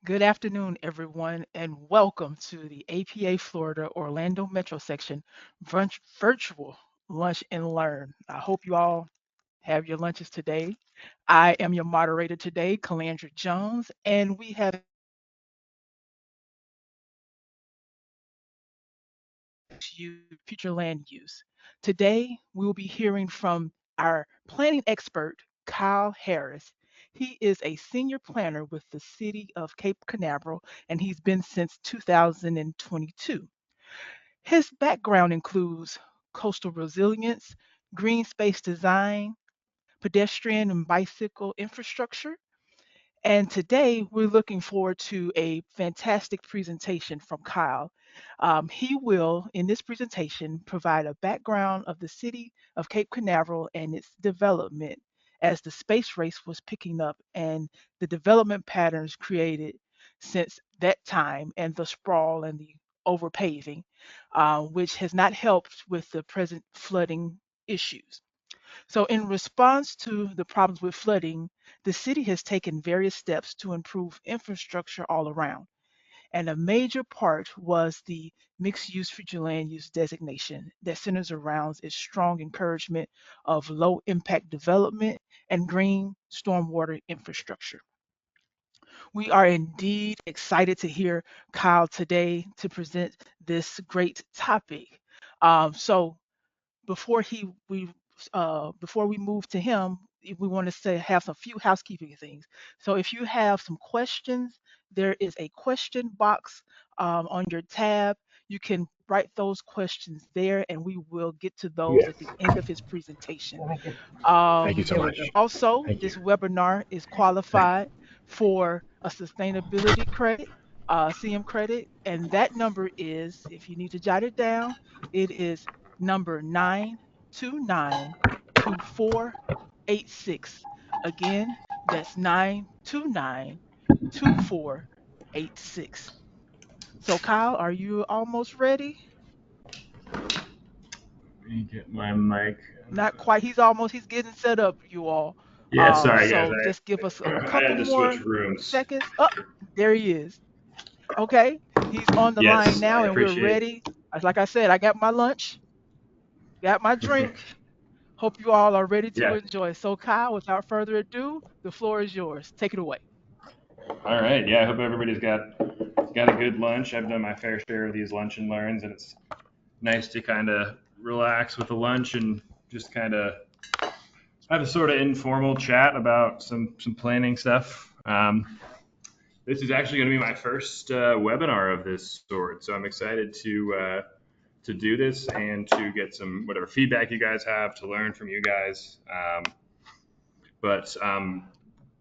Good afternoon, everyone, and welcome to the APA Florida Orlando Metro Section virtual lunch and learn. I hope you all have your lunches today. I am your moderator today, Calandra Jones, and we have you future land use. Today, we will be hearing from our planning expert, Kyle Harris. He is a senior planner with the City of Cape Canaveral, and he's been since 2022. His background includes coastal resilience, green space design, pedestrian and bicycle infrastructure, and today we're looking forward to a fantastic presentation from Kyle. He will, in this presentation, provide a background of the city of Cape Canaveral and its development as the space race was picking up and the development patterns created since that time and the sprawl and the over-paving, which has not helped with the present flooding issues. So, in response to the problems with flooding, the city has taken various steps to improve infrastructure all around. And a major part was the mixed use future land use designation that centers around its strong encouragement of low impact development and green stormwater infrastructure. We are indeed excited to hear Kyle today to present this great topic. So, before he we before we move to him, we want to say have a few housekeeping things. So if you have some questions, there is a question box on your tab. You can write those questions there, and we will get to those Yeah. at the end of his presentation. Thank you Um, so much. Also, Thank you. this webinar is Thank qualified for a sustainability credit, CM credit, and that number is, if you need to jot it down, it is number 9292486. Again, that's 9292486. So, Kyle, are you almost ready? Let me get my mic. Not quite. He's getting set up, you all. Yeah, sorry guys. So just give us a I couple had to switch more rooms. seconds. Oh, there he is. Okay. He's on the line Yes, I now and we're appreciate. ready. Like I said, I got my lunch, got my drink. Hope you all are ready to Yeah. enjoy. So, Kyle, without further ado, the floor is yours. Take it away. All right. Yeah, I hope everybody's got a good lunch. I've done my fair share of these lunch and learns, and it's nice to kind of relax with a lunch and just kind of have a sort of informal chat about some planning stuff. This is actually going to be my first webinar of this sort, so I'm excited to do this and to get some whatever feedback you guys have, to learn from you guys. But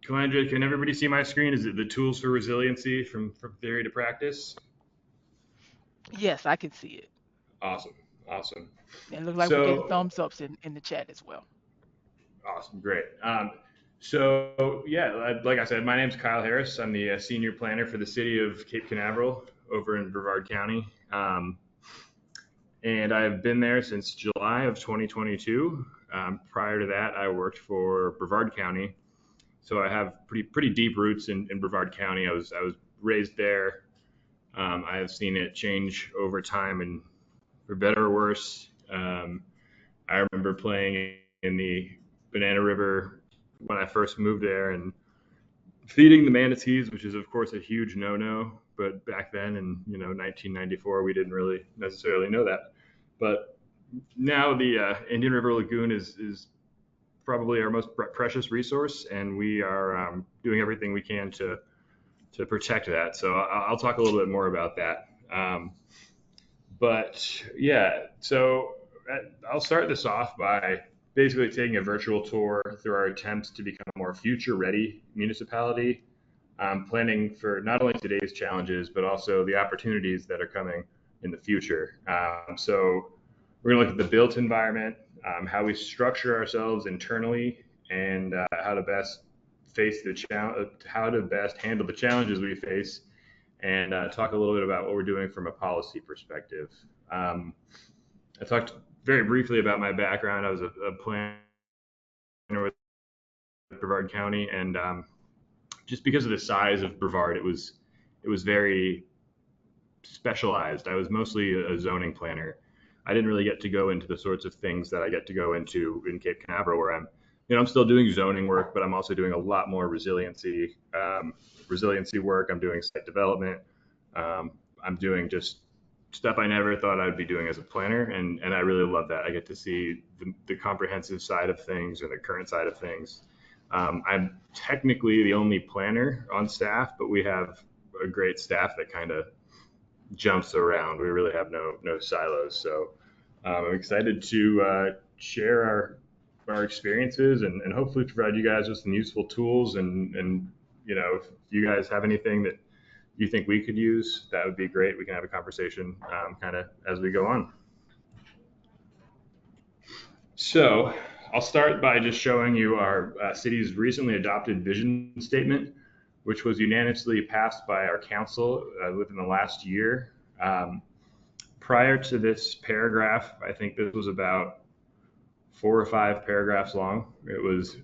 Calandra, can everybody see my screen? Is it the tools for resiliency from theory to practice? Yes, I can see it. Awesome, awesome. And it looks like we're getting So thumbs ups in the chat as well. awesome, great. So yeah, like I said, my name's Kyle Harris. I'm the senior planner for the City of Cape Canaveral over in Brevard County. And I've been there since July of 2022. Prior to that, I worked for Brevard County, so I have pretty deep roots in Brevard County. I was raised there. I have seen it change over time, and for better or worse. I remember playing in the Banana River when I first moved there, and feeding the manatees, which is of course a huge no-no. But back then, in 1994, we didn't really necessarily know that. But now the Indian River Lagoon is probably our most precious resource, and we are doing everything we can to protect that. So I'll talk a little bit more about that. But yeah, so I'll start this off by basically taking a virtual tour through our attempts to become a more future-ready municipality, planning for not only today's challenges but also the opportunities that are coming in the future. So we're going to look at the built environment, how we structure ourselves internally, and how to best how to best handle the challenges we face, and talk a little bit about what we're doing from a policy perspective. I talked very briefly about my background. I was a planner with Brevard County, and just because of the size of Brevard, it was it was very specialized. I was mostly a zoning planner. I didn't really get to go into the sorts of things that I get to go into in Cape Canaveral, where I'm still doing zoning work, but I'm also doing a lot more resiliency work. I'm doing site development. I'm doing just stuff I never thought I'd be doing as a planner, and I really love that. I get to see the comprehensive side of things or the current side of things. I'm technically the only planner on staff, but we have a great staff that kind of jumps around. We really have no silos. So I'm excited to share our experiences and hopefully provide you guys with some useful tools. And if you guys have anything that you think we could use, that would be great. We can have a conversation kind of as we go on. So I'll start by just showing you our city's recently adopted vision statement, which was unanimously passed by our council within the last year. Prior to this paragraph, I think this was about 4 or 5 paragraphs long. It was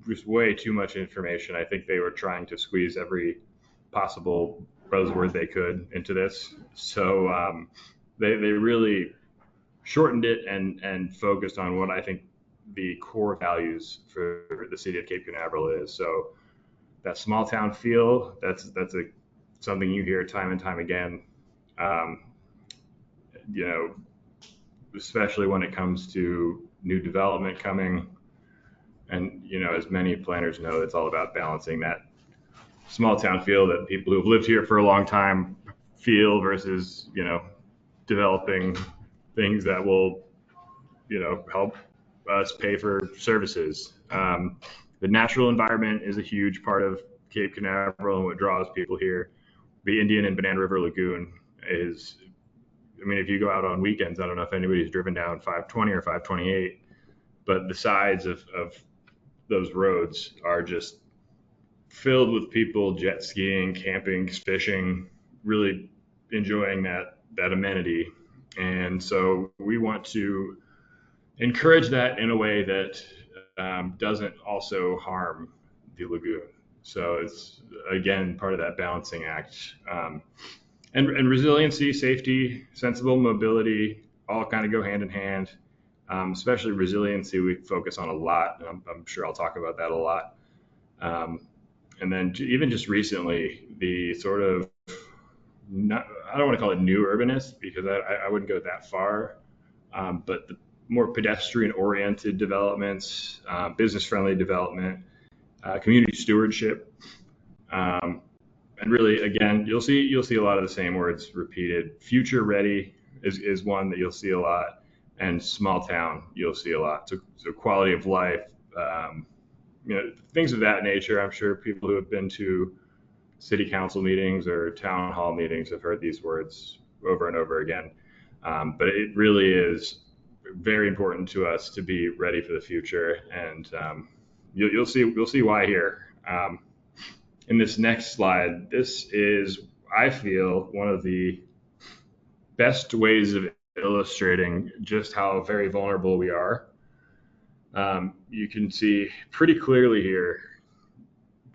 just way too much information. I think they were trying to squeeze every possible buzzword they could into this. So they really shortened it and focused on what I think the core values for the city of Cape Canaveral is. So that small town feel, that's something you hear time and time again. Especially when it comes to new development coming. And, as many planners know, it's all about balancing that small town feel that people who've lived here for a long time feel versus, developing things that will, help us pay for services. The natural environment is a huge part of Cape Canaveral and what draws people here. The Indian and Banana River Lagoon is, if you go out on weekends, I don't know if anybody's driven down 520 or 528, but the sides of those roads are just filled with people jet skiing, camping, fishing, really enjoying that amenity. And so we want to encourage that in a way that doesn't also harm the lagoon. So it's, again, part of that balancing act. And resiliency, safety, sensible mobility, all kind of go hand in hand. Especially resiliency, we focus on a lot. And I'm sure I'll talk about that a lot. And then even just recently, the sort of, I don't want to call it new urbanist because I wouldn't go that far, but the more pedestrian-oriented developments, business-friendly development, community stewardship. And really, again, you'll see a lot of the same words repeated. Future ready is one that you'll see a lot, and small town you'll see a lot. So quality of life, things of that nature. I'm sure people who have been to city council meetings or town hall meetings have heard these words over and over again. But it really is very important to us to be ready for the future, and you'll see why here. In this next slide, this is, I feel, one of the best ways of illustrating just how very vulnerable we are. You can see pretty clearly here,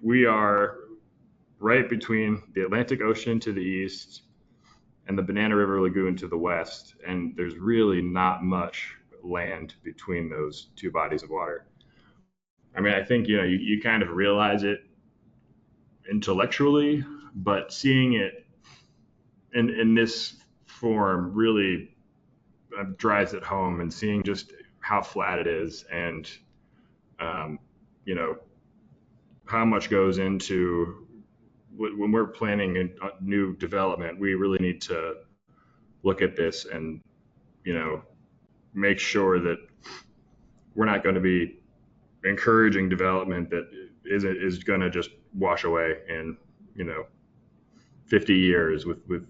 we are right between the Atlantic Ocean to the east and the Banana River Lagoon to the west, and there's really not much land between those two bodies of water. I think you kind of realize it intellectually, but seeing it in this form really drives it home, and seeing just how flat it is, and how much goes into when we're planning a new development. We really need to look at this and make sure that we're not going to be encouraging development that is going to just wash away in 50 years with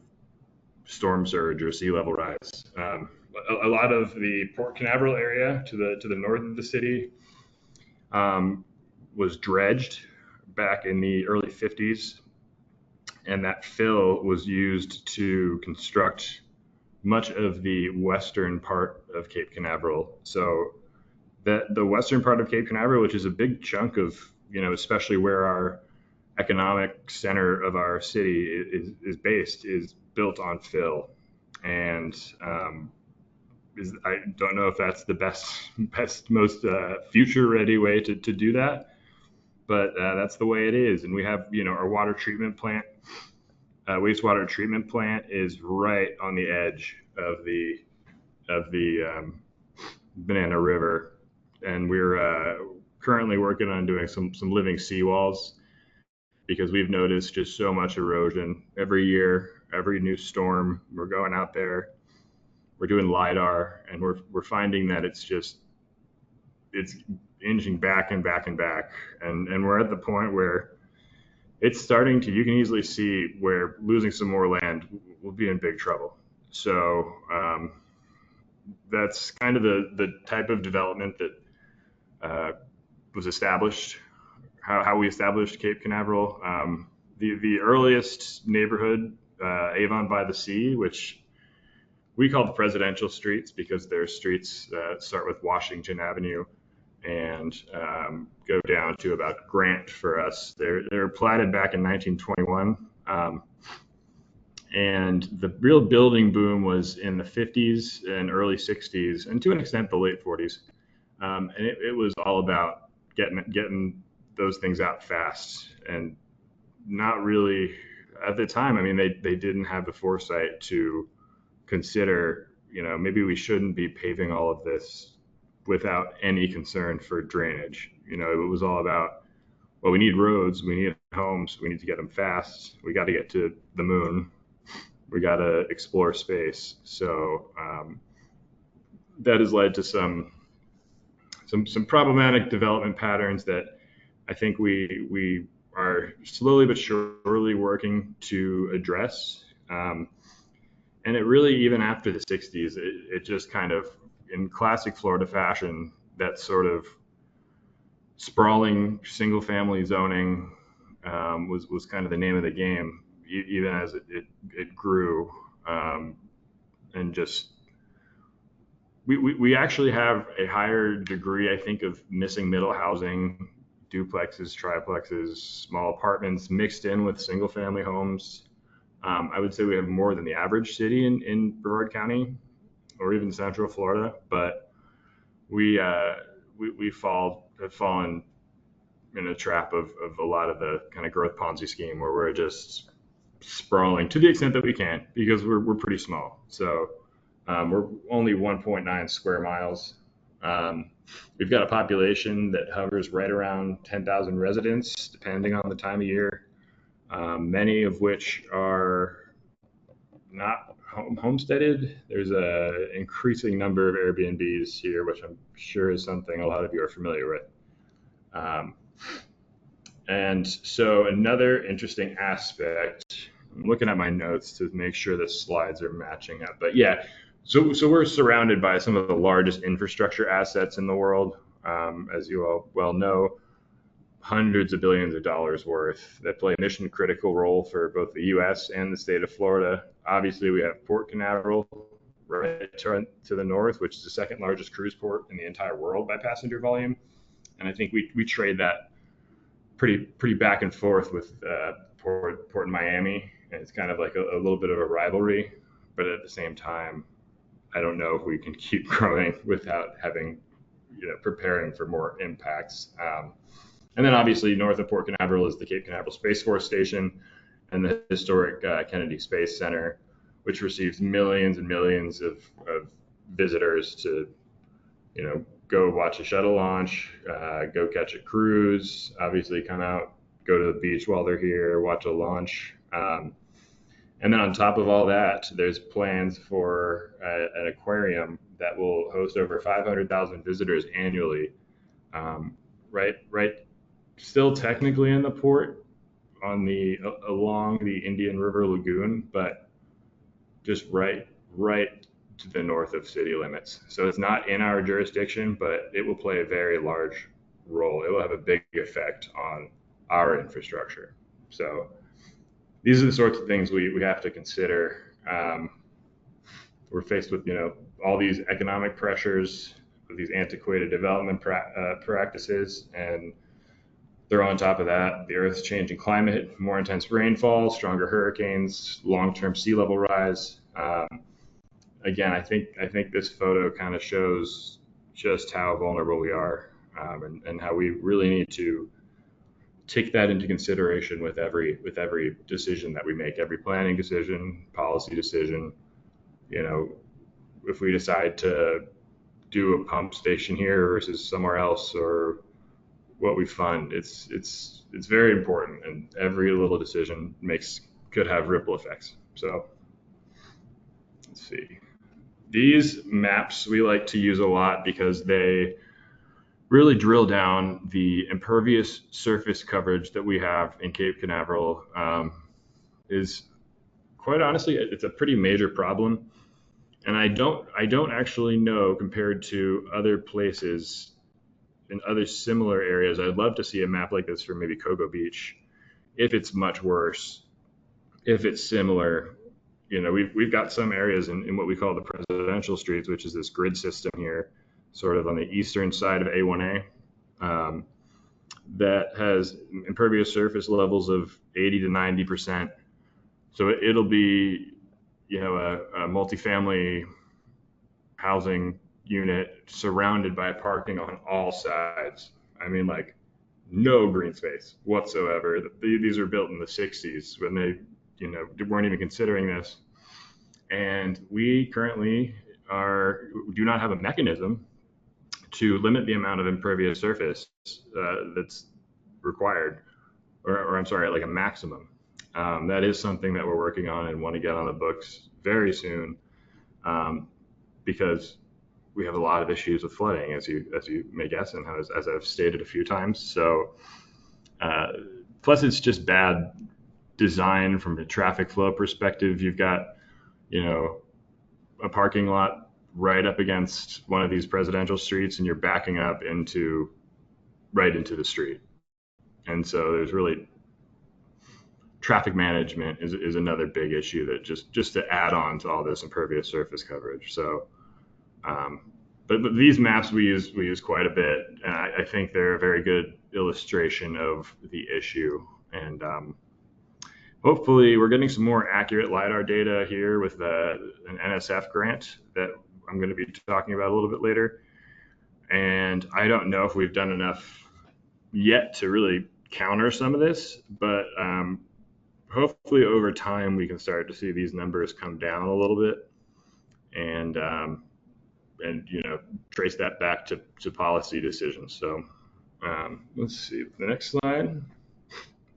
storm surge or sea level rise. A lot of the Port Canaveral area to the north of the city was dredged back in the early 50s, and that fill was used to construct much of the western part of Cape Canaveral. So the western part of Cape Canaveral, which is a big chunk of, especially where our economic center of our city is built on fill, and I don't know if that's the best, most future ready way to do that, but that's the way it is. And we have, our water treatment plant, wastewater treatment plant is right on the edge of the Banana River, and we're currently working on doing some living seawalls because we've noticed just so much erosion every year. Every new storm, we're going out there, we're doing lidar, and we're finding that it's inching back and back and back, and we're at the point where it's starting to. You can easily see where losing some more land will be in big trouble. So that's kind of the type of development that was established, how we established Cape Canaveral. The earliest neighborhood, Avon by the Sea, which we call the presidential streets because their streets start with Washington Avenue and go down to about Grant for us. They're platted back in 1921. And the real building boom was in the 50s and early 60s, and to an extent the late 40s. And it was all about getting those things out fast, and not really at the time. I mean, they didn't have the foresight to consider, maybe we shouldn't be paving all of this without any concern for drainage. It was all about, well, we need roads, we need homes, we need to get them fast, we got to get to the moon, we got to explore space. So that has led to some problematic development patterns that I think we are slowly but surely working to address. And it really, even after the 60s, it just kind of, in classic Florida fashion, that sort of sprawling single family zoning was kind of the name of the game, even as it grew. And just, we actually have a higher degree, I think, of missing middle housing, duplexes, triplexes, small apartments mixed in with single family homes. I would say we have more than the average city in Brevard County or even Central Florida, but we have fallen in a trap of a lot of the kind of growth Ponzi scheme where we're just sprawling to the extent that we can because we're pretty small. So we're only 1.9 square miles. We've got a population that hovers right around 10,000 residents, depending on the time of year. Many of which are not homesteaded. There's an increasing number of Airbnbs here, which I'm sure is something a lot of you are familiar with. And so another interesting aspect, I'm looking at my notes to make sure the slides are matching up. But yeah, so we're surrounded by some of the largest infrastructure assets in the world, as you all well know. Hundreds of billions of dollars worth that play a mission critical role for both the U.S. and the state of Florida. Obviously, we have Port Canaveral right to the north, which is the second largest cruise port in the entire world by passenger volume. And I think we trade that pretty back and forth with Port in Miami. And it's kind of like a little bit of a rivalry. But at the same time, I don't know if we can keep growing without having, preparing for more impacts. And then obviously north of Port Canaveral is the Cape Canaveral Space Force Station and the historic Kennedy Space Center, which receives millions and millions of visitors to, go watch a shuttle launch, go catch a cruise, obviously come out, go to the beach while they're here, watch a launch. And then on top of all that, there's plans for an aquarium that will host over 500,000 visitors annually. Right still technically in the port along the Indian River Lagoon, but just right to the north of city limits. So it's not in our jurisdiction, but it will play a very large role. It will have a big effect on our infrastructure. So these are the sorts of things we have to consider. We're faced with all these economic pressures, these antiquated development practices, and throw on top of that the Earth's changing climate, more intense rainfall, stronger hurricanes, long-term sea level rise. Again, I think this photo kind of shows just how vulnerable we are, and how we really need to take that into consideration with every decision that we make, every planning decision, policy decision. You know, if we decide to do a pump station here versus somewhere else, or what we fund, it's very important, and every little decision could have ripple effects. So let's see. These maps we like to use a lot because they really drill down the impervious surface coverage that we have in Cape Canaveral. Is quite honestly, it's a pretty major problem, and I don't actually know, compared to other places in other similar areas. I'd love to see a map like this for maybe Cocoa Beach, if it's much worse, if it's similar. You know, we've got some areas in what we call the presidential streets, which is this grid system here, sort of on the eastern side of A1A, that has impervious surface levels of 80 to 90%. So it'll be, a multifamily housing unit surrounded by parking on all sides. I mean, like, no green space whatsoever. These are built in the 60s when they, weren't even considering this. And we currently do not have a mechanism to limit the amount of impervious surface that's required, or I'm sorry, like a maximum. That is something that we're working on and want to get on the books very soon, because we have a lot of issues with flooding, as you may guess, and as I've stated a few times. So, plus it's just bad design from a traffic flow perspective. You've got, a parking lot right up against one of these presidential streets, and you're backing up right into the street. And so there's really, traffic management is another big issue that just to add on to all this impervious surface coverage. So, but these maps we use quite a bit, and I think they're a very good illustration of the issue. And hopefully we're getting some more accurate LiDAR data here with an NSF grant that I'm going to be talking about a little bit later. And I don't know if we've done enough yet to really counter some of this, but hopefully over time we can start to see these numbers come down a little bit, and trace that back to policy decisions. So let's see the next slide.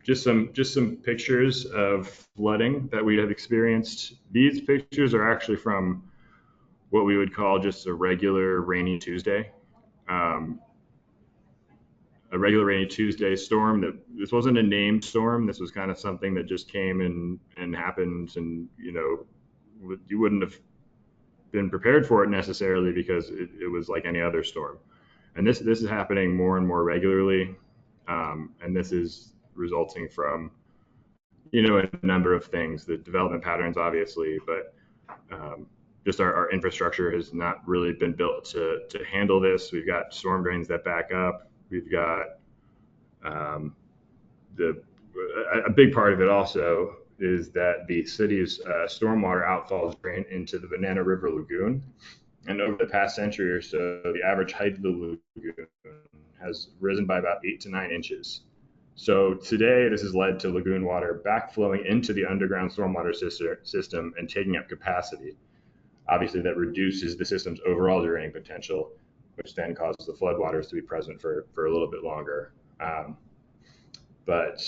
Just some pictures of flooding that we have experienced. These pictures are actually from what we would call just a regular rainy Tuesday. A regular rainy Tuesday storm. This wasn't a named storm. This was kind of something that just came and happened, and you wouldn't have been prepared for it necessarily, because it was like any other storm. And this is happening more and more regularly, and this is resulting from a number of things. The development patterns, obviously, but just our infrastructure has not really been built to handle this. We've got storm drains that back up. We've got a big part of it also is that the city's stormwater outfalls drain into the Banana River Lagoon. And over the past century or so, the average height of the lagoon has risen by about 8 to 9 inches. So today, this has led to lagoon water backflowing into the underground stormwater system and taking up capacity. Obviously, that reduces the system's overall draining potential, which then causes the floodwaters to be present for a little bit longer. But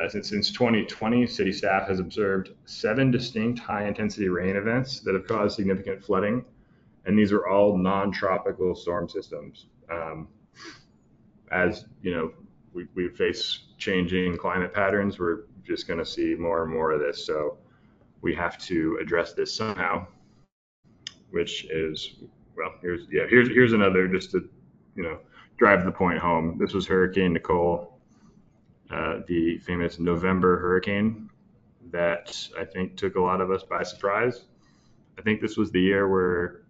since 2020, city staff has observed 7 distinct high-intensity rain events that have caused significant flooding, and these are all non-tropical storm systems. As we face changing climate patterns, we're just going to see more and more of this. So we have to address this somehow, which is, well, here's another, just to drive the point home. This was Hurricane Nicole, the famous November hurricane that I think took a lot of us by surprise. I think this was the year where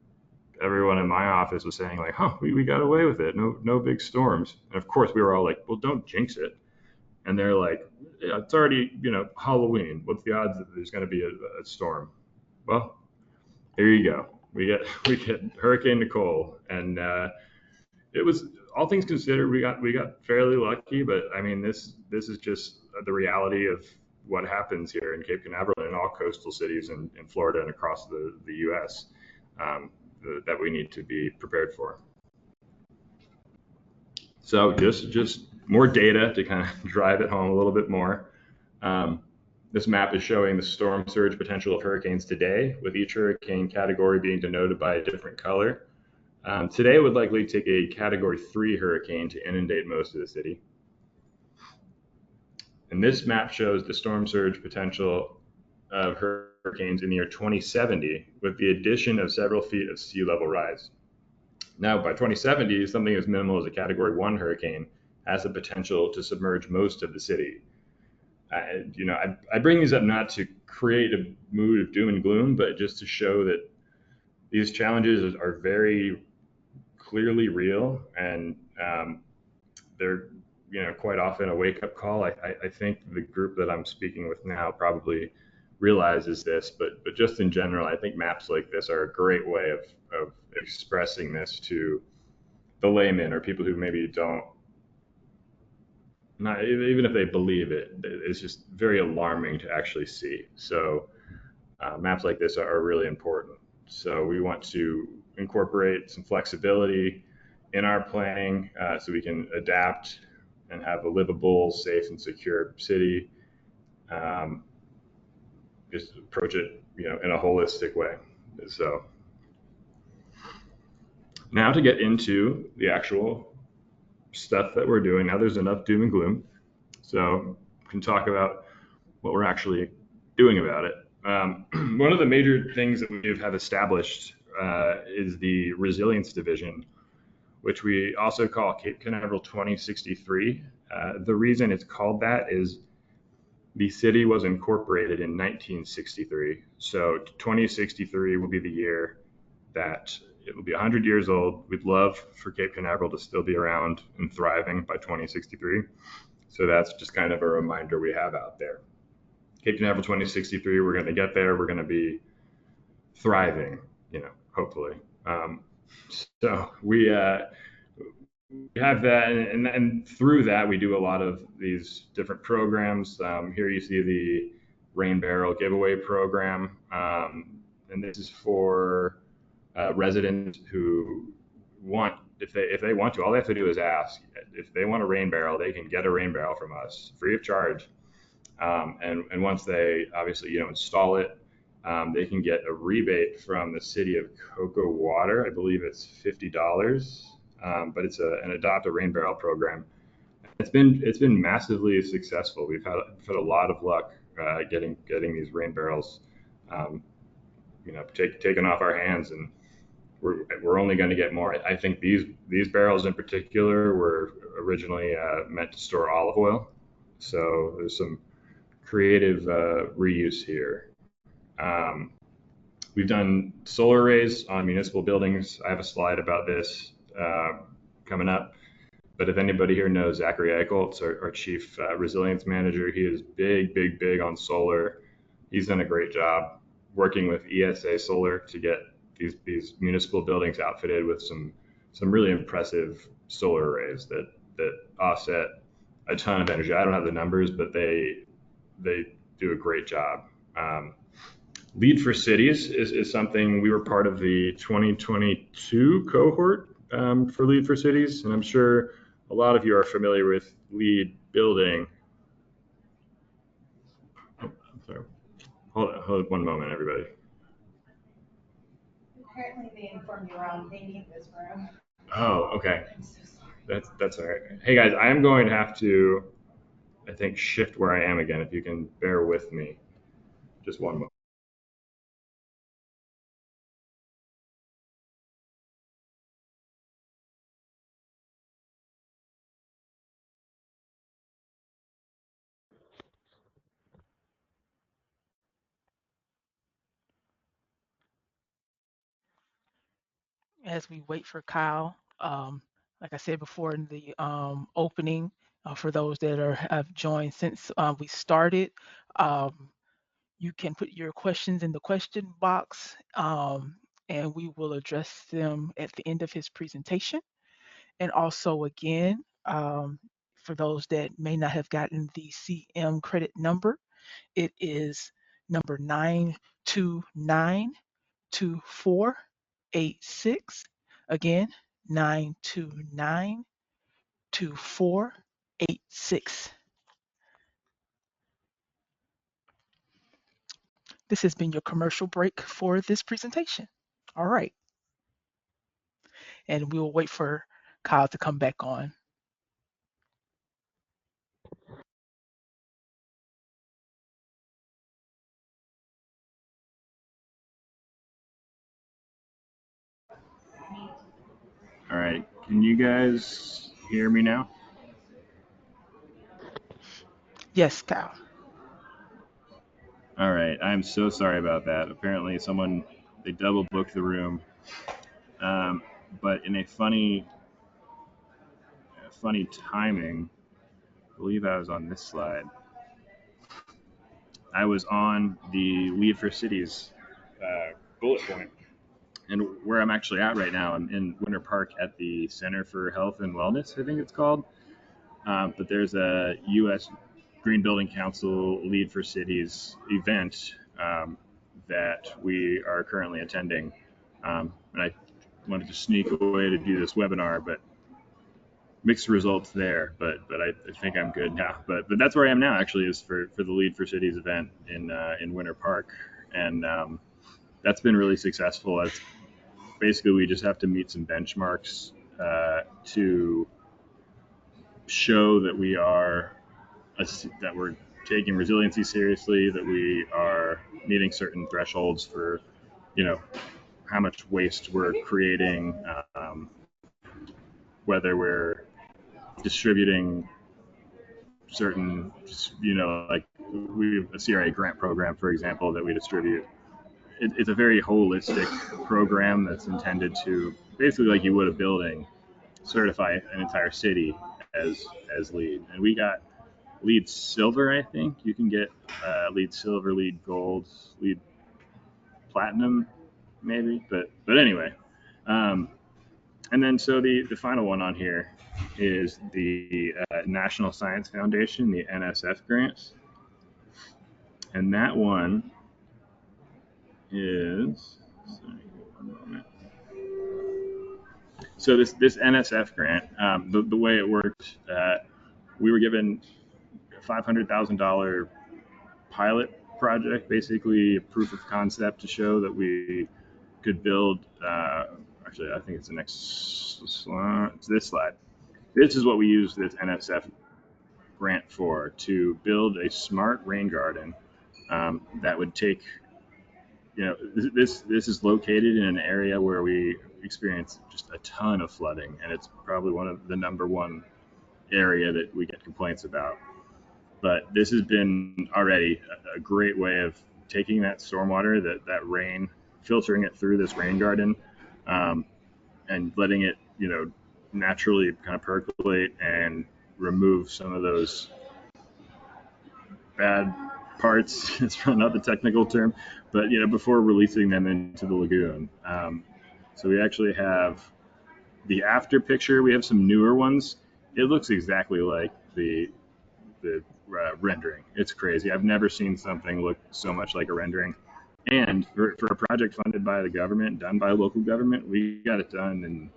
everyone in my office was saying like, "Huh, we got away with it. No big storms." And of course, we were all like, "Well, don't jinx it." And they're like, "Yeah, it's already Halloween. What's the odds that there's going to be a storm?" Well, there you go. We get Hurricane Nicole, and it was, all things considered, we got fairly lucky. But I mean, this is just the reality of what happens here in Cape Canaveral and in all coastal cities in Florida and across the U.S. Um, that we need to be prepared for. So just more data to kind of drive it home a little bit more. Um, this map is showing the storm surge potential of hurricanes today, with each hurricane category being denoted by a different color. Today would likely take a Category 3 hurricane to inundate most of the city. And this map shows the storm surge potential of hurricanes in the year 2070, with the addition of several feet of sea level rise. Now, by 2070, something as minimal as a Category 1 hurricane has the potential to submerge most of the city. I bring these up not to create a mood of doom and gloom, but just to show that these challenges are very clearly real, and they're quite often a wake up call. I think the group that I'm speaking with now probably realizes this, but just in general, I think maps like this are a great way of expressing this to the layman or people who maybe don't, not even if they believe it, it's just very alarming to actually see. So maps like this are really important. So we want to incorporate some flexibility in our planning so we can adapt and have a livable, safe, and secure city. Um, just approach it, in a holistic way. So now to get into the actual stuff that we're doing. Now there's enough doom and gloom, so we can talk about what we're actually doing about it. One of the major things that we have established is the Resilience Division, which we also call Cape Canaveral 2063. The reason it's called that is the city was incorporated in 1963. So 2063 will be the year that it will be 100 years old. We'd love for Cape Canaveral to still be around and thriving by 2063. So that's just kind of a reminder we have out there. Cape Canaveral 2063, we're going to get there. We're going to be thriving, hopefully. So we have that, and through that, we do a lot of these different programs. Here you see the rain barrel giveaway program, and this is for residents who want, if they want to, all they have to do is ask. If they want a rain barrel, they can get a rain barrel from us free of charge. And once they obviously install it, they can get a rebate from the city of Cocoa Water. I believe it's $50, but it's an adopt a rain barrel program. It's been massively successful. We've had a lot of luck getting these rain barrels, um, taken off our hands, and we're only going to get more. I think these barrels in particular were originally meant to store olive oil, so there's some creative reuse here. Um, we've done solar arrays on municipal buildings. I have a slide about this coming up. But if anybody here knows Zachary Eicholtz, our chief resilience manager, he is big on solar. He's done a great job working with ESA Solar to get these municipal buildings outfitted with some really impressive solar arrays that offset a ton of energy. I don't have the numbers, but they do a great job. Lead for Cities is something we were part of the 2022 cohort for Lead for Cities, and I'm sure a lot of you are familiar with LEED building. Oh, I'm sorry. Hold one moment, everybody. Apparently they informed you wrong. They need this room. Oh, okay. I'm so sorry. That's all right. Hey guys, I am going to have to, I think, shift where I am again. If you can bear with me, just one moment. as we wait for Kyle. Like I said before in the opening, for those that have joined since we started, um, you can put your questions in the question box, and we will address them at the end of his presentation. And also, again, for those that may not have gotten the CM credit number, it is number 9292486. Again, 9292486. This has been your commercial break for this presentation. All right. And we will wait for Kyle to come back on. All right, can you guys hear me now? Yes, Kyle. All right, I'm so sorry about that. Apparently, they double booked the room, um, but in a funny timing. I believe I was on this slide. I was on the Lead for Cities bullet point, and where I'm actually at right now, I'm in Winter Park at the Center for Health and Wellness, I think it's called. But there's a U.S. Green Building Council Lead for Cities event that we are currently attending. And I wanted to sneak away to do this webinar, but mixed results there. But I think I'm good now. But that's where I am now. Actually, is for the Lead for Cities event in Winter Park, and that's been really successful. It's basically we just have to meet some benchmarks to show that that we're taking resiliency seriously, that we are meeting certain thresholds for, how much waste we're creating, whether we're distributing certain, like we have a CRA grant program, for example, that we distribute. It's a very holistic program that's intended to basically, like you would a building, certify an entire city as LEED. And we got LEED silver, I think. You can get LEED silver, LEED gold, LEED platinum, maybe. But anyway, and then so the final one on here is the National Science Foundation, the NSF grants, and that one is. Sorry, one moment. So this NSF grant, the way it worked, we were given a $500,000 pilot project, basically a proof of concept to show that we could build. Actually, I think it's the next slide. It's this slide. This is what we use this NSF grant for, to build a smart rain garden that would take. This is located in an area where we experience just a ton of flooding, and it's probably one of the number one area that we get complaints about. But this has been already a great way of taking that stormwater, that rain, filtering it through this rain garden, and letting it, naturally kind of percolate and remove some of those bad parts. It's probably not the technical term, but before releasing them into the lagoon. So we actually have the after picture. We have some newer ones. It looks exactly like the rendering. It's crazy. I've never seen something look so much like a rendering. And for a project funded by the government, done by local government, we got it done in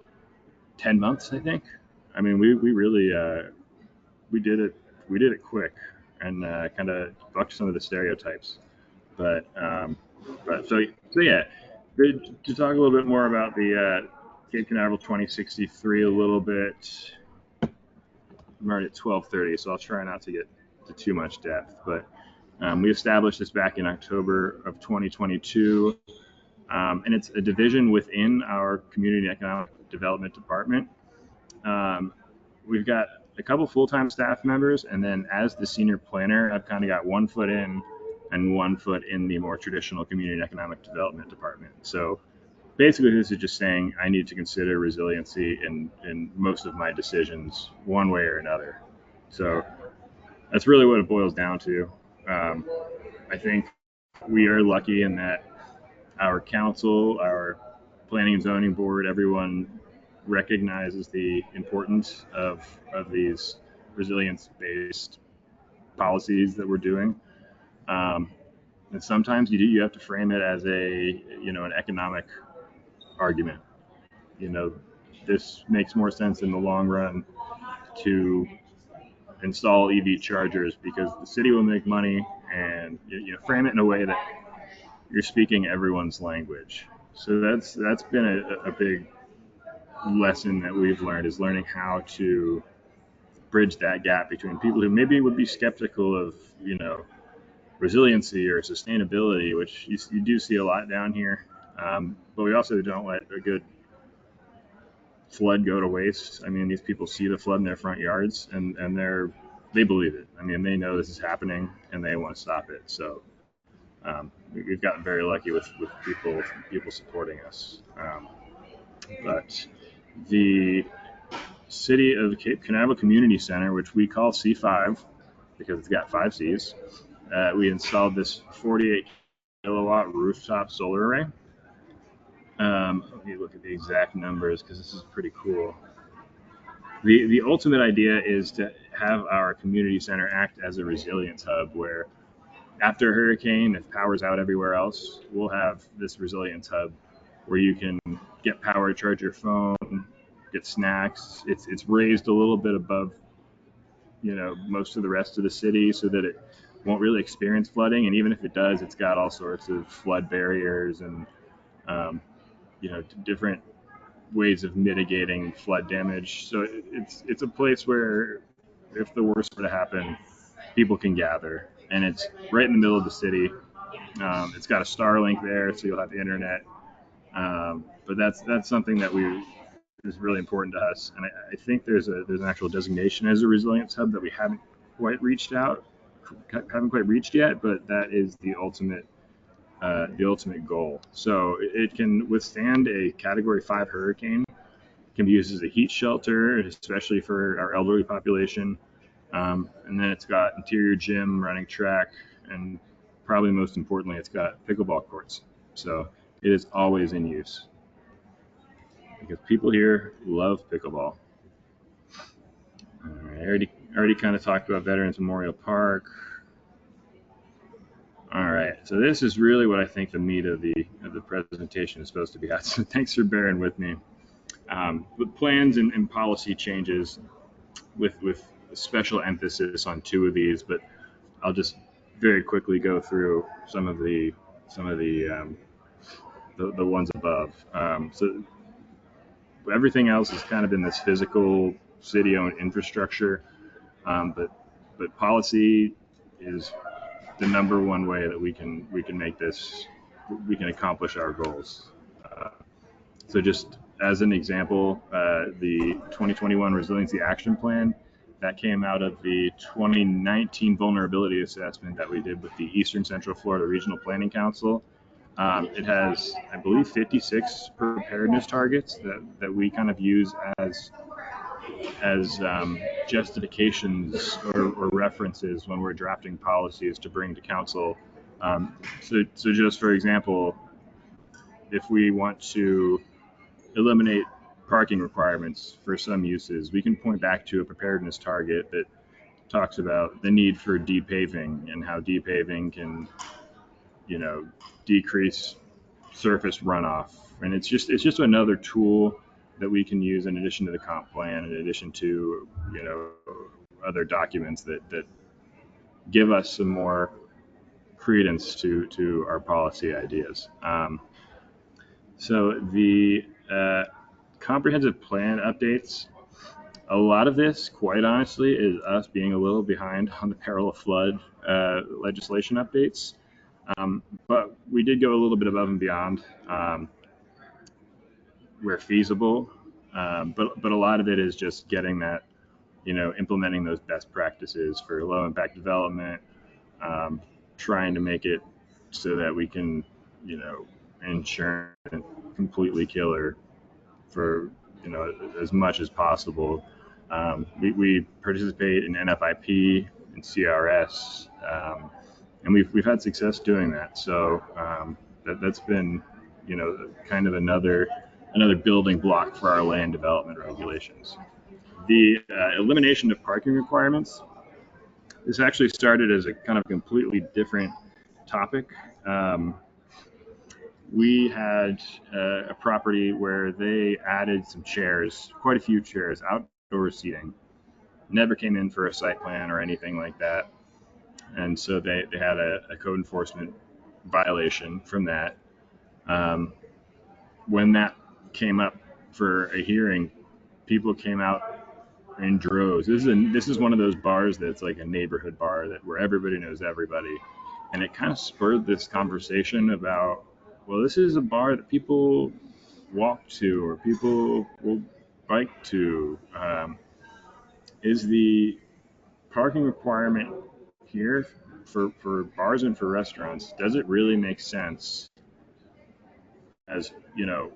10 months, I think. I mean, we really we did it quick, and kind of bucked some of the stereotypes. But so yeah, to talk a little bit more about the Cape Canaveral 2063 a little bit. I'm already at 12:30, so I'll try not to get to too much depth. But we established this back in October of 2022, and it's a division within our Community Economic Development Department. We've got a couple full-time staff members, and then as the senior planner, I've kind of got 1 foot in and 1 foot in the more traditional Community Economic Development Department. So basically, this is just saying I need to consider resiliency in most of my decisions, one way or another. So that's really what it boils down to. Um, I think we are lucky in that our council, our planning and zoning board, everyone recognizes the importance of these resilience-based policies that we're doing. Um, and sometimes you have to frame it as an economic argument. You know, this makes more sense in the long run to install EV chargers because the city will make money, and frame it in a way that you're speaking everyone's language. So that's been a big lesson that we've learned, is learning how to bridge that gap between people who maybe would be skeptical of resiliency or sustainability, which you do see a lot down here. But we also don't let a good flood go to waste. I mean, these people see the flood in their front yards, and they believe it. I mean, they know this is happening and they want to stop it. So we've gotten very lucky with people supporting us. But the City of Cape Canaveral Community Center, which we call C5 because it's got 5 Cs, we installed this 48 kilowatt rooftop solar array. Let me look at the exact numbers because this is pretty cool. The ultimate idea is to have our community center act as a resilience hub where after a hurricane, if power's out everywhere else, we'll have this resilience hub where you can get power, charge your phone, get snacks. It's raised a little bit above, most of the rest of the city so that it won't really experience flooding. And even if it does, it's got all sorts of flood barriers and, different ways of mitigating flood damage. So it's a place where if the worst were to happen, people can gather. And it's right in the middle of the city. It's got a Starlink there, so you'll have the internet. But that's something that is really important to us. And I think there's an actual designation as a resilience hub that we haven't quite reached yet. But that is the ultimate goal. So it can withstand a Category 5 hurricane. It can be used as a heat shelter, especially for our elderly population. And then it's got interior gym, running track, and probably most importantly, it's got pickleball courts. So it is always in use because people here love pickleball. All right, I already kind of talked about Veterans Memorial Park. All right, so this is really what I think the meat of the presentation is supposed to be at. So thanks for bearing with me. With plans and policy changes, with special emphasis on 2 of these, but I'll just very quickly go through some of the ones above. So everything else is kind of in this physical city-owned infrastructure, but policy is the number one way that we can accomplish our goals. So just as an example, the 2021 Resiliency Action Plan that came out of the 2019 vulnerability assessment that we did with the Eastern Central Florida Regional Planning Council. It has, I believe, 56 preparedness targets that we kind of use as justifications or references when we're drafting policies to bring to council. So just for example, if we want to eliminate parking requirements for some uses, we can point back to a preparedness target that talks about the need for de-paving and how de-paving can, decrease surface runoff. And it's just another tool that we can use in addition to the comp plan, in addition to, other documents that give us some more credence to our policy ideas. So the comprehensive plan updates, a lot of this, quite honestly, is us being a little behind on the peril of flood legislation updates. But we did go a little bit above and beyond where feasible. But a lot of it is just getting that, implementing those best practices for low impact development, trying to make it so that we can, insurance completely killer for as much as possible. We participate in NFIP and CRS, and we've had success doing that. So that's been kind of another building block for our land development regulations. The elimination of parking requirements. This actually started as a kind of completely different topic. We had a property where they added some chairs, quite a few chairs, outdoor seating. Never came in for a site plan or anything like that. And so they had a code enforcement violation from that. When that came up for a hearing, people came out in droves. This is one of those bars that's like a neighborhood bar where everybody knows everybody. And it kind of spurred this conversation about, well, this is a bar that people walk to or people will bike to. Is the parking requirement here for bars and for restaurants, does it really make sense as,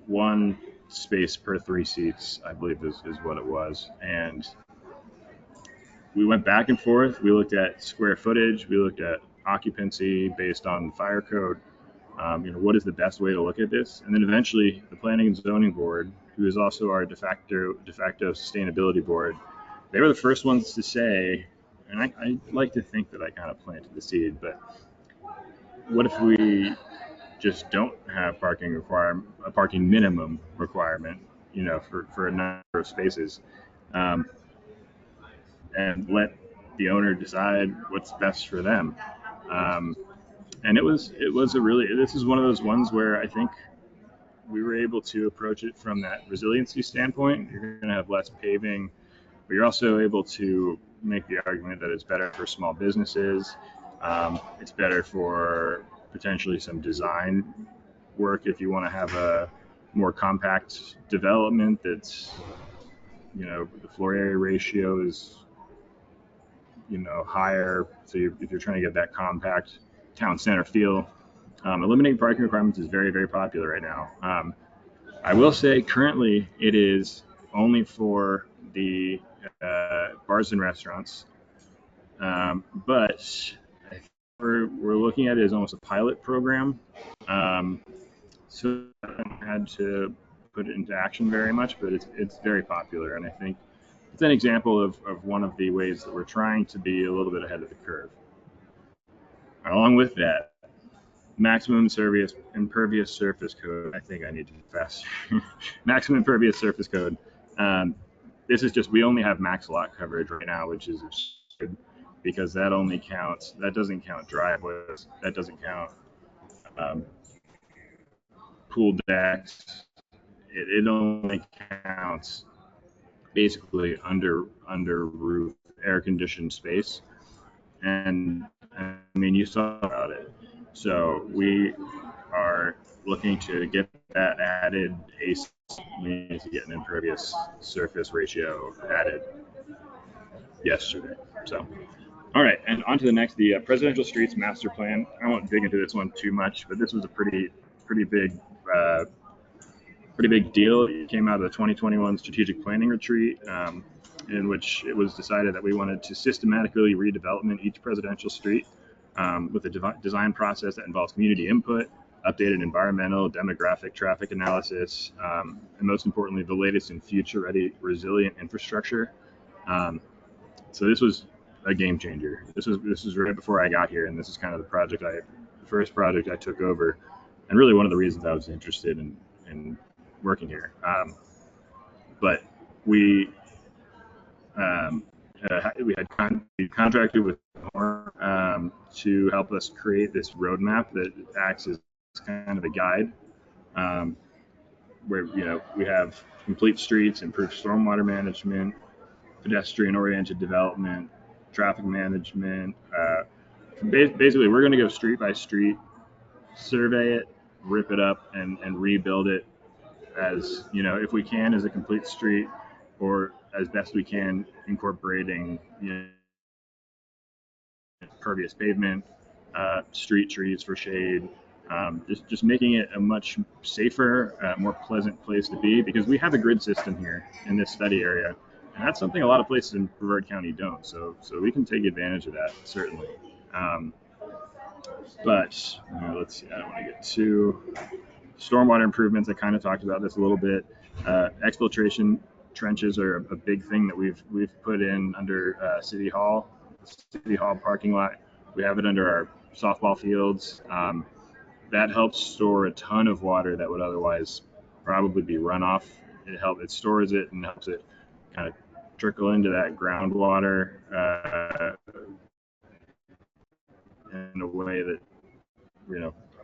one space per 3 seats, I believe is what it was. And we went back and forth. We looked at square footage. We looked at occupancy based on fire code. What is the best way to look at this? And then eventually the Planning and Zoning Board, who is also our de facto sustainability board, they were the first ones to say, and I like to think that I kind of planted the seed, but what if we just don't have a parking minimum requirement, for a number of spaces, and let the owner decide what's best for them. And it was this is one of those ones where I think we were able to approach it from that resiliency standpoint. You're going to have less paving, but you're also able to make the argument that it's better for small businesses. It's better for potentially some design work if you want to have a more compact development that's, the floor area ratio is, higher. So if you're trying to get that compact town center feel, eliminating parking requirements is very, very popular right now. I will say currently it is only for the bars and restaurants, but we're looking at it as almost a pilot program. So I haven't had to put it into action very much, but it's very popular, and I think it's an example of one of the ways that we're trying to be a little bit ahead of the curve. Along with that, maximum impervious surface code. I think I need to be faster. Maximum impervious surface code. This is just, we only have max lot coverage right now, which is absurd because that doesn't count driveways, that doesn't count pool decks. It only counts basically under roof air conditioned space. And I mean, you saw about it. So we are looking to get that added. We need to get an impervious surface ratio added yesterday. So, all right, and on to the next, the Presidential Streets Master Plan. I won't dig into this one too much, but this was a pretty big deal. It came out of the 2021 Strategic Planning Retreat, in which it was decided that we wanted to systematically redevelopment each presidential street with a design process that involves community input, updated environmental, demographic, traffic analysis, and most importantly, the latest and future-ready resilient infrastructure. So this was a game changer. This was right before I got here, and this is kind of the first project I took over, and really one of the reasons I was interested in working here. But we contracted with to help us create this roadmap that acts as kind of a guide, where we have complete streets, improved stormwater management, pedestrian-oriented development, traffic management. Basically, we're going to go street by street, survey it, rip it up, and rebuild it as if we can as a complete street, or as best we can incorporating impervious pavement, street trees for shade, just making it a much safer, more pleasant place to be, because we have a grid system here in this study area, and that's something a lot of places in Brevard County don't. So we can take advantage of that, certainly. But let's see, I don't want to get too stormwater improvements. I kind of talked about this a little bit. Exfiltration trenches are a big thing that we've put in under City Hall parking lot. We have it under our softball fields. That helps store a ton of water that would otherwise probably be runoff. It stores it and helps it kind of trickle into that groundwater in a way that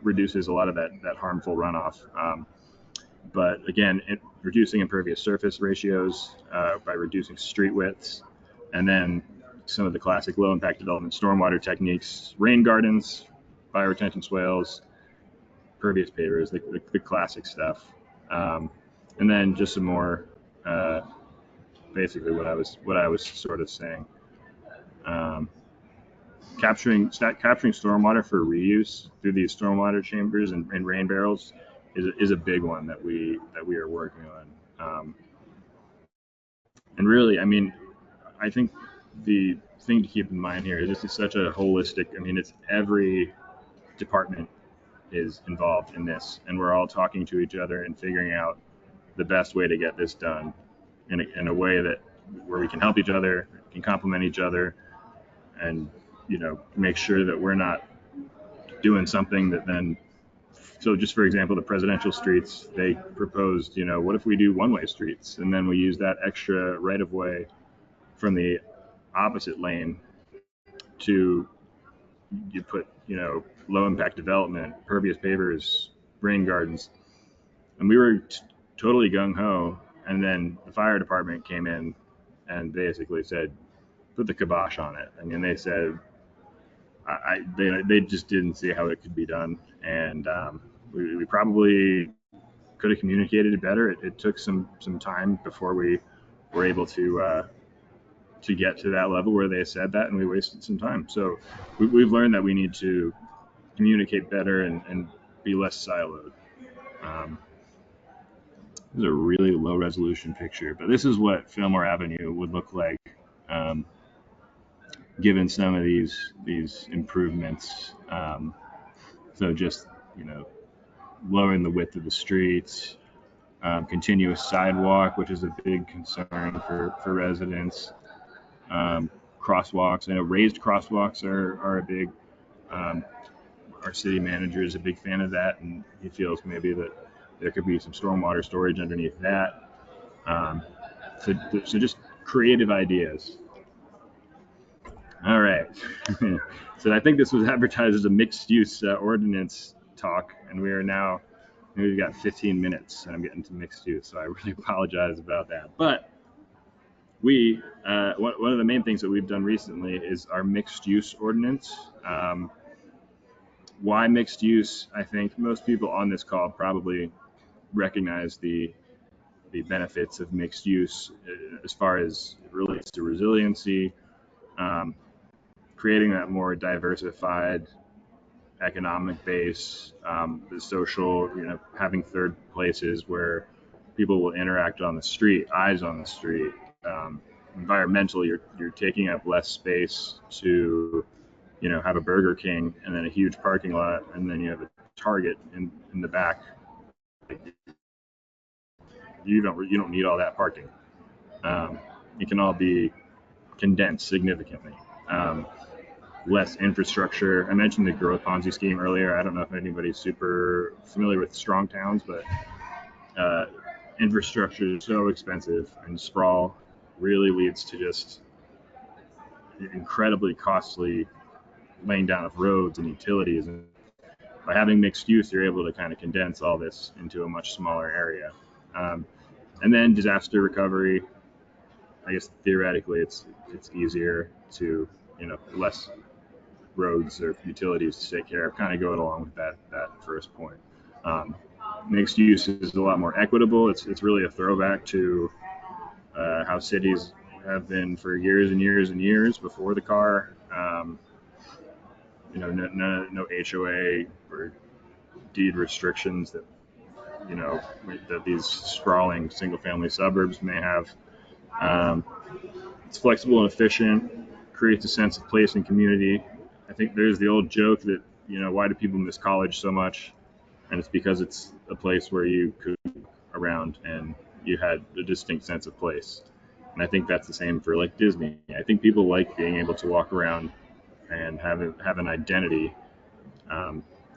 reduces a lot of that harmful runoff. But again, reducing impervious surface ratios by reducing street widths, and then some of the classic low impact development stormwater techniques, rain gardens, bioretention swales, pervious pavers, the classic stuff. And then just some more, basically what I was sort of saying. Capturing stormwater for reuse through these stormwater chambers and rain barrels is a big one that we are working on. And really, I mean, I think the thing to keep in mind here is this is such a holistic. I mean, it's every department is involved in this, and we're all talking to each other and figuring out the best way to get this done in a way that where we can help each other, can complement each other, and make sure that we're not doing something that then. So just for example, the presidential streets, they proposed, what if we do one-way streets, and then we use that extra right-of-way from the opposite lane to you put low impact development, pervious pavers, rain gardens, and we were totally gung-ho, and then the fire department came in and basically said put the kibosh on it. I mean, they said they just didn't see how it could be done, and we probably could have communicated it better. It took some time before we were able to get to that level where they said that, and we wasted some time. So we've learned that we need to communicate better and be less siloed. This is a really low resolution picture, but this is what Fillmore Avenue would look like given some of these improvements. So just lowering the width of the streets, continuous sidewalk, which is a big concern for residents. Crosswalks, I know raised crosswalks are a big. Our city manager is a big fan of that, and he feels maybe that there could be some stormwater storage underneath that. So just creative ideas. All right. So I think this was advertised as a mixed-use ordinance talk, and we've got 15 minutes, and I'm getting to mixed use, so I really apologize about that. But one of the main things that we've done recently is our mixed-use ordinance. Why mixed use? I think most people on this call probably recognize the benefits of mixed use as far as it relates to resiliency, creating that more diversified economic base, the social, having third places where people will interact on the street, eyes on the street. Environmentally, you're taking up less space to have a Burger King and then a huge parking lot, and then you have a Target in the back. You don't need all that parking. It can all be condensed significantly. Less infrastructure. I mentioned the growth Ponzi scheme earlier. I don't know if anybody's super familiar with strong towns, but infrastructure is so expensive, and sprawl really leads to just incredibly costly laying down of roads and utilities. And by having mixed use, you're able to kind of condense all this into a much smaller area. And then disaster recovery. I guess theoretically it's easier to less roads or utilities to take care of, kind of going along with that first point. Mixed use is a lot more equitable. It's really a throwback to how cities have been for years and years and years before the car. No HOA or deed restrictions that that these sprawling single-family suburbs may have. Um, it's flexible and efficient, creates a sense of place and community. I think there's the old joke that why do people miss college so much? And it's because it's a place where you could around and you had a distinct sense of place. And I think that's the same for like Disney. I think people like being able to walk around and have an identity.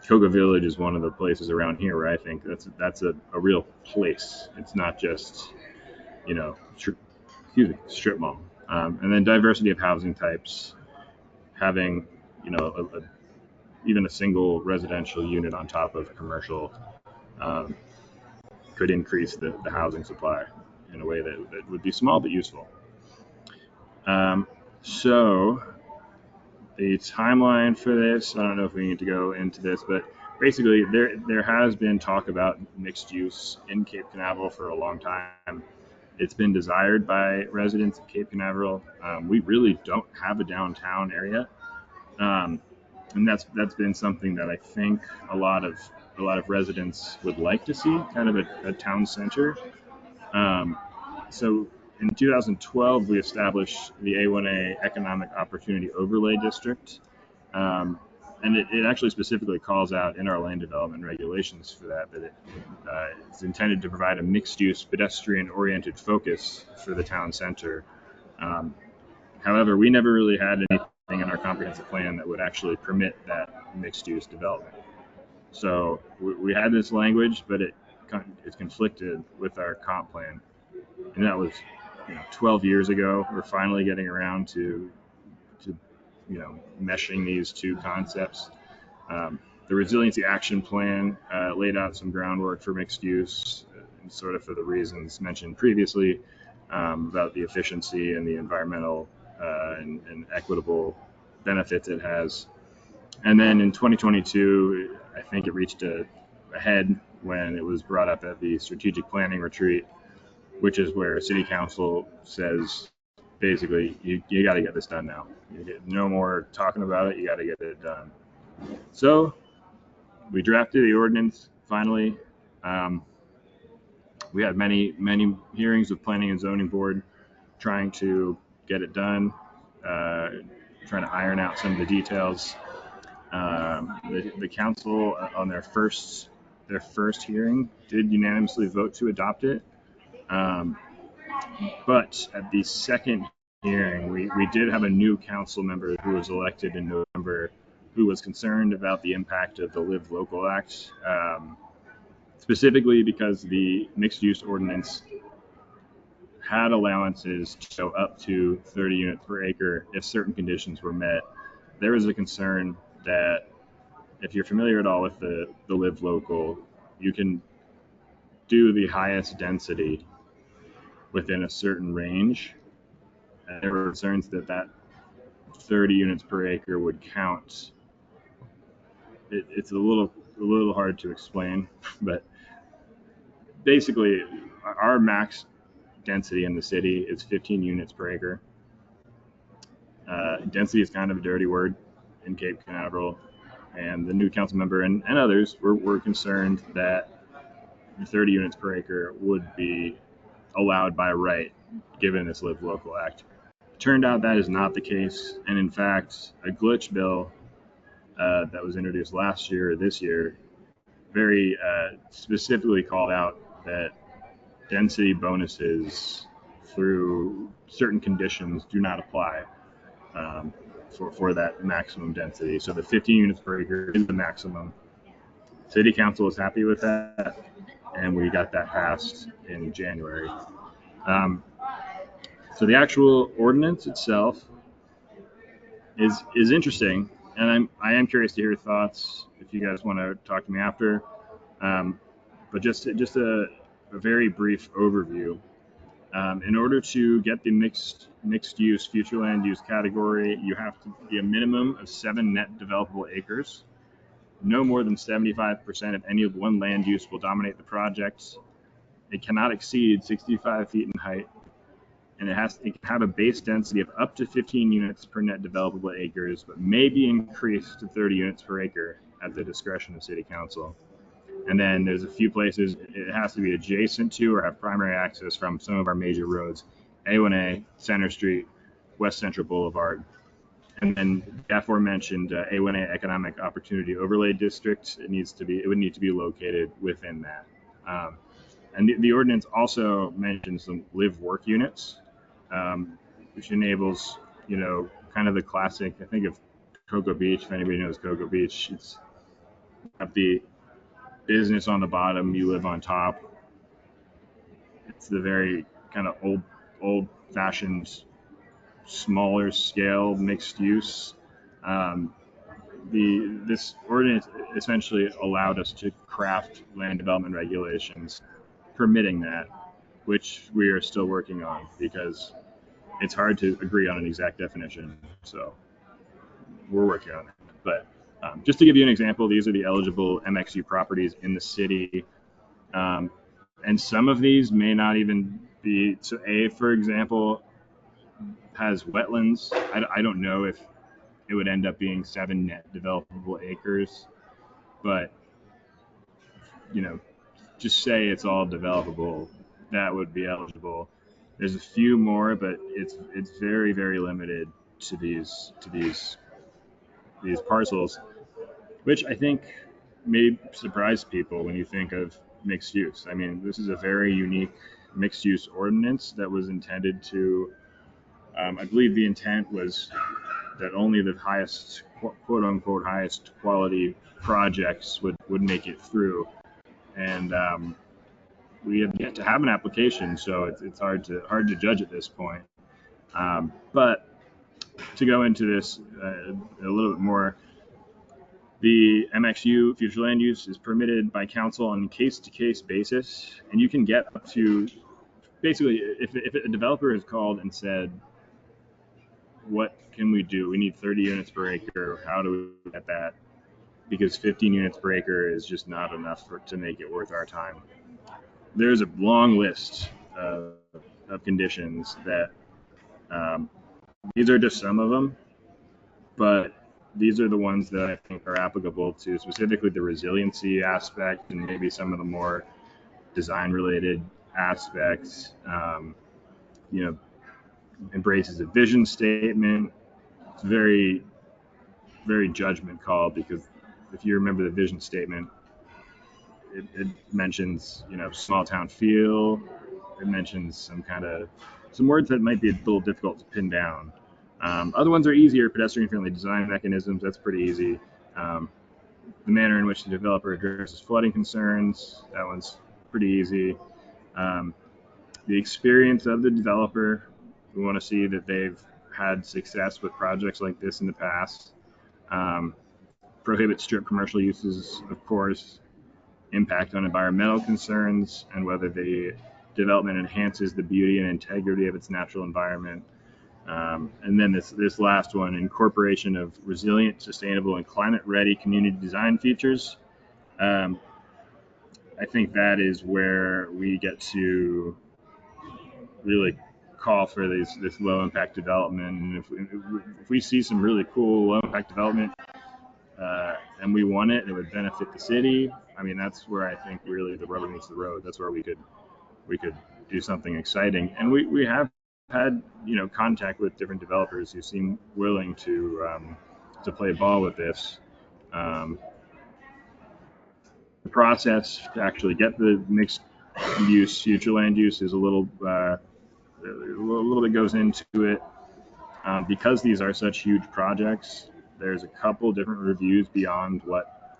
Koga Village is one of the places around here where I think that's a real place. It's not just strip mall. And then diversity of housing types, having even a single residential unit on top of commercial um, could increase the housing supply in a way that would be small but useful. So the timeline for this, I don't know if we need to go into this, but basically there has been talk about mixed use in Cape Canaveral for a long time. It's been desired by residents of Cape Canaveral. We really don't have a downtown area, and that's been something that I think a lot of residents would like to see, kind of a town center. Um, so in 2012, we established the A1A Economic Opportunity Overlay District. And it actually specifically calls out in our land development regulations for that it's intended to provide a mixed-use, pedestrian-oriented focus for the town center. However, we never really had anything in our comprehensive plan that would actually permit that mixed-use development. So we had this language, but it's conflicted with our comp plan, and that was 12 years ago. We're finally getting around to meshing these two concepts. The Resiliency Action Plan laid out some groundwork for mixed use, sort of for the reasons mentioned previously, about the efficiency and the environmental and equitable benefits it has. And then in 2022, I think it reached a head when it was brought up at the strategic planning retreat, which is where City Council says, basically, you got to get this done now. No more talking about it. You got to get it done. So we drafted the ordinance finally. We had many hearings with Planning and Zoning Board trying to get it done, trying to iron out some of the details. The council on their first hearing did unanimously vote to adopt it. But at the second hearing, we did have a new council member who was elected in November who was concerned about the impact of the Live Local Act, specifically because the mixed use ordinance had allowances to go up to 30 units per acre if certain conditions were met. There was a concern that if you're familiar at all with the Live Local, you can do the highest density within a certain range. And there were concerns that 30 units per acre would count. It's a little hard to explain, but basically our max density in the city is 15 units per acre. Density is kind of a dirty word in Cape Canaveral, and the new council member and others were concerned that 30 units per acre would be allowed by right given this Live Local Act. It turned out that is not the case, and in fact, a glitch bill that was introduced last year or this year very specifically called out that density bonuses through certain conditions do not apply for that maximum density. So the 15 units per acre is the maximum. City Council is happy with that, and we got that passed in January. So the actual ordinance itself is interesting, and I am curious to hear your thoughts if you guys want to talk to me after. But just a very brief overview. In order to get the mixed use future land use category, you have to be a minimum of 7 net developable acres. No more than 75% of any one land use will dominate the project. It cannot exceed 65 feet in height, and it can have a base density of up to 15 units per net developable acres, but may be increased to 30 units per acre at the discretion of City Council. And then there's a few places it has to be adjacent to or have primary access from some of our major roads: A1A, Center Street, West Central Boulevard, and then the aforementioned A1A Economic Opportunity Overlay District. It would need to be located within that. And the ordinance also mentions some live-work units, which enables, kind of the classic. I think of Cocoa Beach. If anybody knows Cocoa Beach, it's got the business on the bottom, you live on top. It's the very kind of old-fashioned, smaller scale mixed use. This ordinance essentially allowed us to craft land development regulations permitting that, which we are still working on because it's hard to agree on an exact definition. So we're working on it. But just to give you an example, these are the eligible MXU properties in the city. And some of these may not even be. So A, for example, has wetlands. I don't know if it would end up being 7 net developable acres, but just say it's all developable, that would be eligible. There's a few more, but it's very, very limited to these parcels, which I think may surprise people when you think of mixed use. I mean, this is a very unique mixed use ordinance that was intended to, I believe the intent was that only the highest, quote unquote, highest quality projects would make it through. And we have yet to have an application, so it's hard to judge at this point. But to go into this a little bit more, the MXU future land use is permitted by council on a case-to-case basis, and you can get up to, basically, if a developer has called and said, what can we do? We need 30 units per acre. How do we get that? Because 15 units per acre is just not enough to make it worth our time. There's a long list of conditions that, these are just some of them, but these are the ones that I think are applicable to specifically the resiliency aspect and maybe some of the more design-related aspects. Embraces a vision statement. It's very, very judgment call, because if you remember the vision statement, it mentions, small town feel. It mentions some words that might be a little difficult to pin down. Other ones are easier: pedestrian-friendly design mechanisms. That's pretty easy. The manner in which the developer addresses flooding concerns. That one's pretty easy. The experience of the developer. We want to see that they've had success with projects like this in the past. Prohibit strip commercial uses, of course. Impact on environmental concerns and whether the development enhances the beauty and integrity of its natural environment. And then this last one: incorporation of resilient, sustainable, and climate-ready community design features. I think that is where we get to really call for this low-impact development. And if we see some really cool low-impact development, and we want it, and it would benefit the city, I mean, that's where I think really the rubber meets the road. That's where we could do something exciting. And we have had contact with different developers who seem willing to play ball with this. The process to actually get the mixed use future land use is a little bit goes into it, because these are such huge projects. There's a couple different reviews beyond what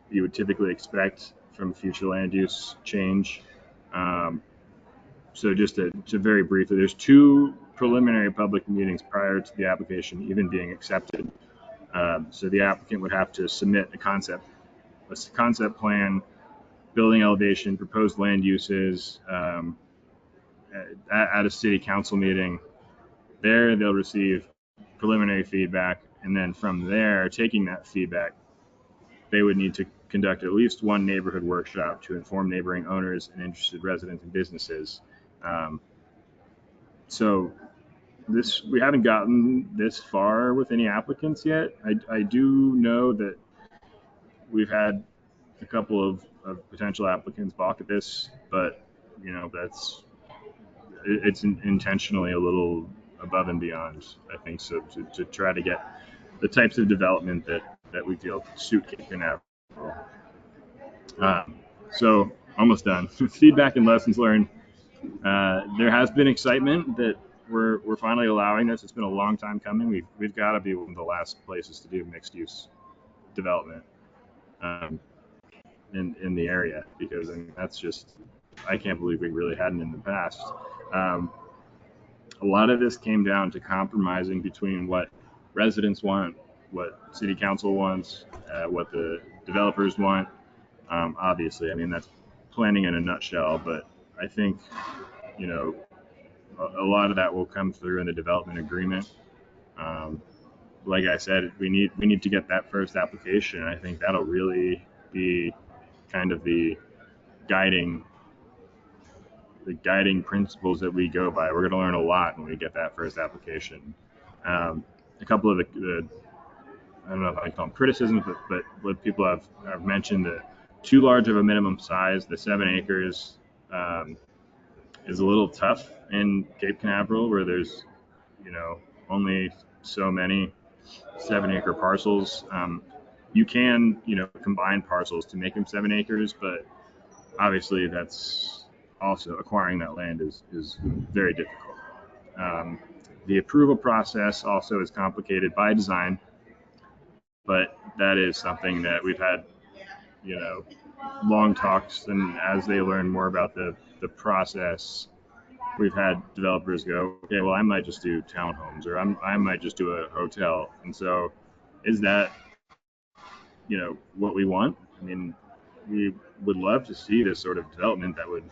you would typically expect from future land use change. So just to very briefly, there's 2 preliminary public meetings prior to the application even being accepted. So the applicant would have to submit a concept plan, building elevation, proposed land uses, at a city council meeting. There they'll receive preliminary feedback, and then from there, taking that feedback, they would need to conduct at least one neighborhood workshop to inform neighboring owners and interested residents and businesses. So we haven't gotten this far with any applicants yet. I do know that we've had a couple of potential applicants balk at this, but that's it's intentionally a little above and beyond, I think, so to try to get the types of development that we feel suit Cape Canaveral. So almost done. Feedback and lessons learned. There has been excitement that we're finally allowing this. It's been a long time coming. We've got to be one of the last places to do mixed use development um, in the area, because I mean, that's just, I can't believe we really hadn't in the past. Um, a lot of this came down to compromising between what residents want, what city council wants, what the developers want. Obviously, I mean, that's planning in a nutshell, but I think, you know, a lot of that will come through in the development agreement. Um, like I said, we need to get that first application. I think that'll really be kind of guiding the guiding principles that we go by. We're going to learn a lot when we get that first application. A couple of the I don't know if I can call them criticisms, but what people have mentioned, that too large of a minimum size, the 7 acres, is a little tough in Cape Canaveral, where there's only so many 7 acre parcels. You can combine parcels to make them 7 acres, but obviously that's also acquiring that land is very difficult. The approval process also is complicated by design, but that is something that we've had long talks, and as they learn more about the process, we've had developers go, okay, well, I might just do townhomes, or I might just do a hotel. And so is that what we want? I mean, we would love to see this sort of development that would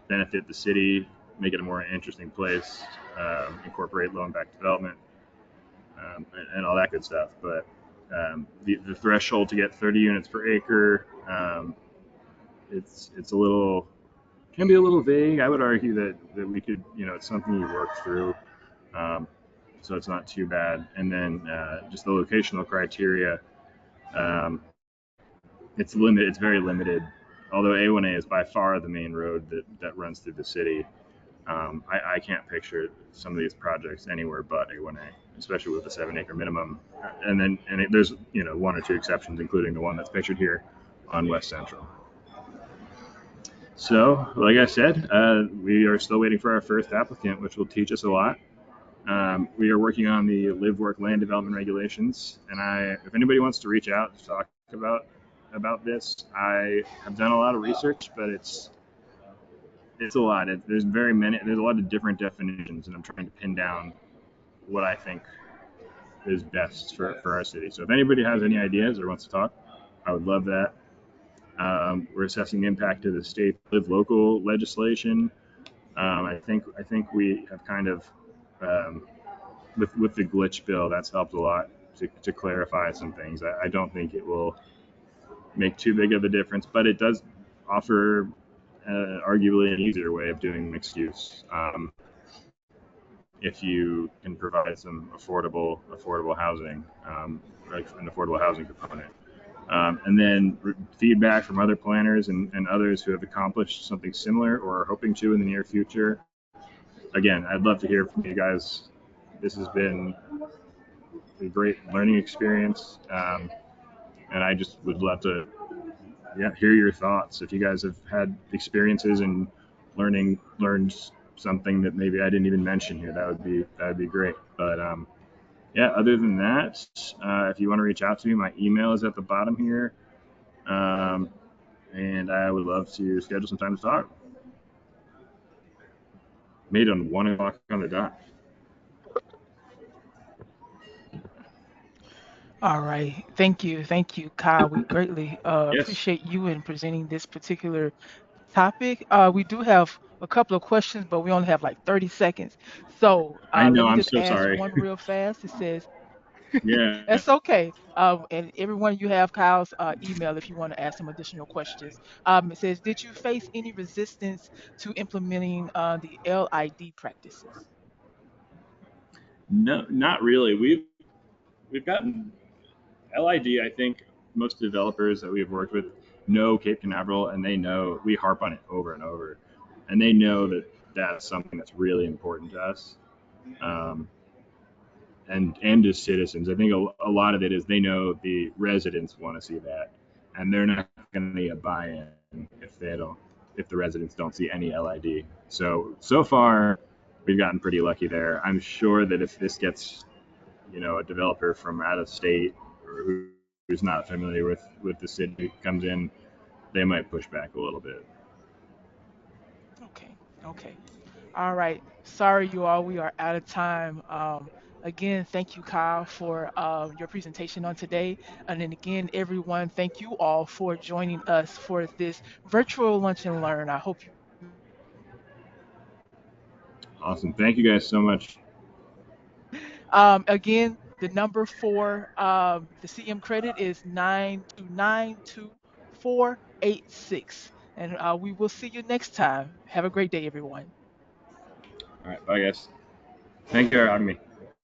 benefit the city, make it a more interesting place, incorporate low impact development, and all that good stuff. But the threshold to get 30 units per acre, it's a little, can be a little vague. I would argue that we could, it's something you work through, so it's not too bad. And then just the locational criteria, it's very limited. Although A1A is by far the main road that runs through the city, I can't picture some of these projects anywhere but A1A, especially with the 7 acre minimum. And there's 1 or 2 exceptions, including the one that's pictured here on West Central. So, like I said, we are still waiting for our first applicant, which will teach us a lot. We are working on the live work land development regulations, and if anybody wants to reach out to talk about this, I have done a lot of research, but it's a lot. There's a lot of different definitions, and I'm trying to pin down what I think is best for our city. So if anybody has any ideas or wants to talk, I would love that. We're assessing the impact of the state live local legislation. I think we have kind of with the glitch bill, that's helped a lot to clarify some things. I don't think it will make too big of a difference, but it does offer arguably an easier way of doing mixed use, if you can provide some affordable housing, like an affordable housing component. And then feedback from other planners and others who have accomplished something similar or are hoping to in the near future. Again, I'd love to hear from you guys. This has been a great learning experience, and I just would love to hear your thoughts. If you guys have had experiences and learned something that maybe I didn't even mention here, that would be great. But other than that, if you want to reach out to me, my email is at the bottom here, and I would love to schedule some time to talk. Made on 1 o'clock on the dot. All right. Thank you. Thank you, Kyle. We greatly Yes, appreciate you in presenting this particular topic. We do have a couple of questions, but we only have like 30 seconds. So I let know. me I'm just so ask sorry. one real fast. It says, Yeah. that's okay. And everyone, you have Kyle's email if you want to ask some additional questions. It says, did you face any resistance to implementing the LID practices? No, not really. We've gotten LID, I think, most developers that we've worked with know Cape Canaveral, and they know we harp on it over and over, and they know that that's something that's really important to us. Um, and as citizens, I think a lot of it is they know the residents want to see that, and they're not going to buy in if the residents don't see any LID. So far, we've gotten pretty lucky there. I'm sure that if this gets a developer from out of state or who's not familiar with the city comes in, they might push back a little bit. Okay. Okay. All right. Sorry, you all. We are out of time. Again, thank you, Kyle, for your presentation on today. And then again, everyone, thank you all for joining us for this virtual lunch and learn. I hope you. Awesome. Thank you guys so much. Again, the number for the CM credit is 9292486. And we will see you next time. Have a great day, everyone. All right. Bye, guys. Thank you for having me.